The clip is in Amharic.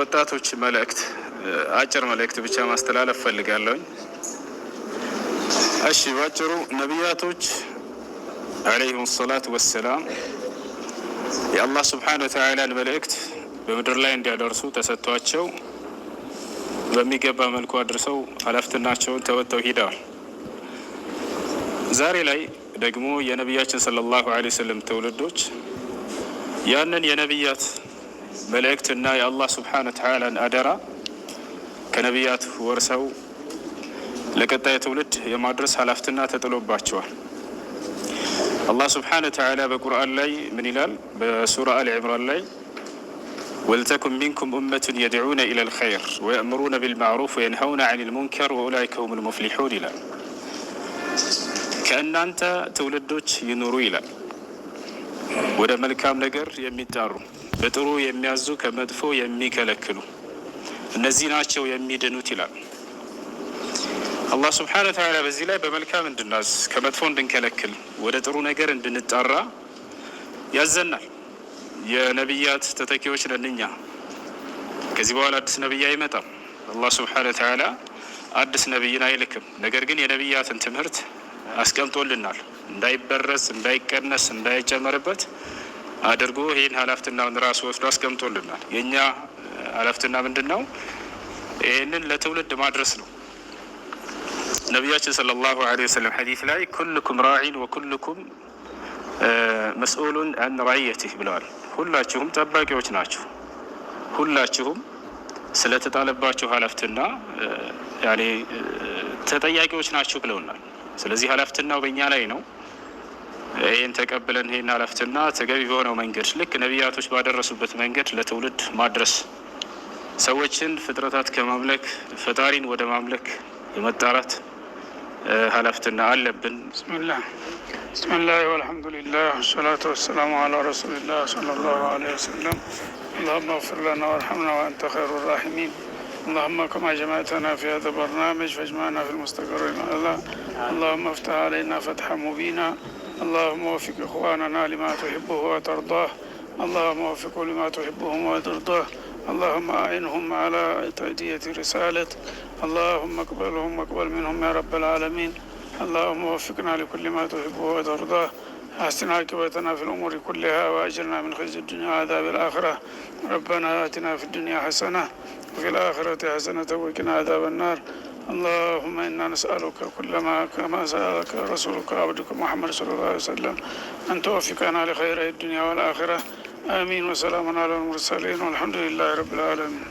ለወጣቶች መልእክት አጭር መልእክት ብቻ ማስተላለፍ ፈልጋለሁ። እሺ ባጭሩ ነቢያቶች አለይሂም ሰላቱ ወሰላም የአላህ ሱብሓነሁ ወተዓላን መልእክት በምድር ላይ እንዲያደርሱ ተሰጥቷቸው በሚገባ መልኩ አድርሰው ኃላፊነታቸውን ተወጥተው ሂደዋል። ዛሬ ላይ ደግሞ የነቢያችን ሰለላሁ ዐለይሂ ወሰለም ትውልዶች ያንን የነቢያት መልእክትና የአላህ ሱብሓነሁ ወተዓላን አደራ ከነቢያት ወርሰው ለቀጣይ ትውልድ የማድረስ ኃላፊነት ተጥሎባቸዋል። አላህ ሱብሓነሁ ወተዓላ በቁርአን ላይ ምን ይላል? በሱራ አሊ ዒምራን ላይ ወልተኩን ሚንኩም ኡመቱን የድዑነ ኢለል ኸይር ወየእምሩነ ቢልማዕሩፍ ወየንሀውነ ዐኒል ሙንከር ወኡላኢከ ሁሙል ሙፍሊሑን ይላል። ከእናንተ ትውልዶች ይኑሩ ይላል፣ ወደ መልካም ነገር የሚጣሩ በጥሩ የሚያዙ ከመጥፎ የሚከለክሉ እነዚህ ናቸው የሚድኑት ይላል። አላህ ሱብሓነሁ ወተዓላ በዚህ ላይ በመልካም እንድናዝ ከመጥፎ እንድንከለክል ወደ ጥሩ ነገር እንድንጣራ ያዘናል። የነቢያት ተተኪዎች ነን እኛ። ከዚህ በኋላ አዲስ ነቢይ አይመጣም። አላህ ሱብሓነሁ ወተዓላ አዲስ ነቢይን አይልክም። ነገር ግን የነቢያትን ትምህርት አስቀምጦልናል። እንዳይበረስ፣ እንዳይቀነስ፣ እንዳይጨመርበት አድርጎ ይህን ኃላፊነቱን ራሱ ወስዶ አስቀምጦልናል። የእኛ ኃላፊነት ምንድን ነው? ይህንን ለትውልድ ማድረስ ነው። ነቢያችን ሰለላሁ ዐለይሂ ወሰለም ሐዲስ ላይ ኩልኩም ራዒን ወኩልኩም መስኡሉን አን ረዕየቲህ ብለዋል። ሁላችሁም ጠባቂዎች ናችሁ፣ ሁላችሁም ስለተጣለባችሁ ኃላፊነት ተጠያቂዎች ናችሁ ብለውናል። ስለዚህ ኃላፊነቱ በእኛ ላይ ነው። ይህን ተቀብለን ይህን ኃላፊነት ተገቢ በሆነው መንገድ ልክ ነቢያቶች ባደረሱበት መንገድ ለትውልድ ማድረስ፣ ሰዎችን ፍጥረታት ከማምለክ ፈጣሪን ወደ ማምለክ የመጣራት ኃላፊነት አለብን። ብስሚላህ ወልሐምዱሊላህ ወሰላቱ ወሰላሙ ዐላ ረሱሊላህ ሰለላሁ ዐለይሂ ወሰለም اللهم اغفر لنا وارحمنا وأنت خير الراحمين اللهم كما جمعتنا في هذا البرنامج فاجمعنا في المستقر الأعلى اللهم افتح علينا فتحا مبينا اللهم وفق إخواننا لما تحبه وترضاه اللهم وفقه لما تحبه وترضاه اللهم أعنهم على تأدية رسالة اللهم اقبلهم واقبل منهم يا رب العالمين اللهم وفقنا لكل ما تحبه وترضاه أحسن عاقبتنا في الأمور كلها وأجرنا من خزي الدنيا وعذاب الآخرة ربنا آتنا في الدنيا حسنة وفي الآخرة حسنة وقنا عذاب النار اللهم إنا نسألك كما سألك رسولك عبدك محمد صلى الله عليه وسلم أن توفقنا لخير الدنيا والآخرة آمين وسلام على المرسلين والحمد لله رب العالمين.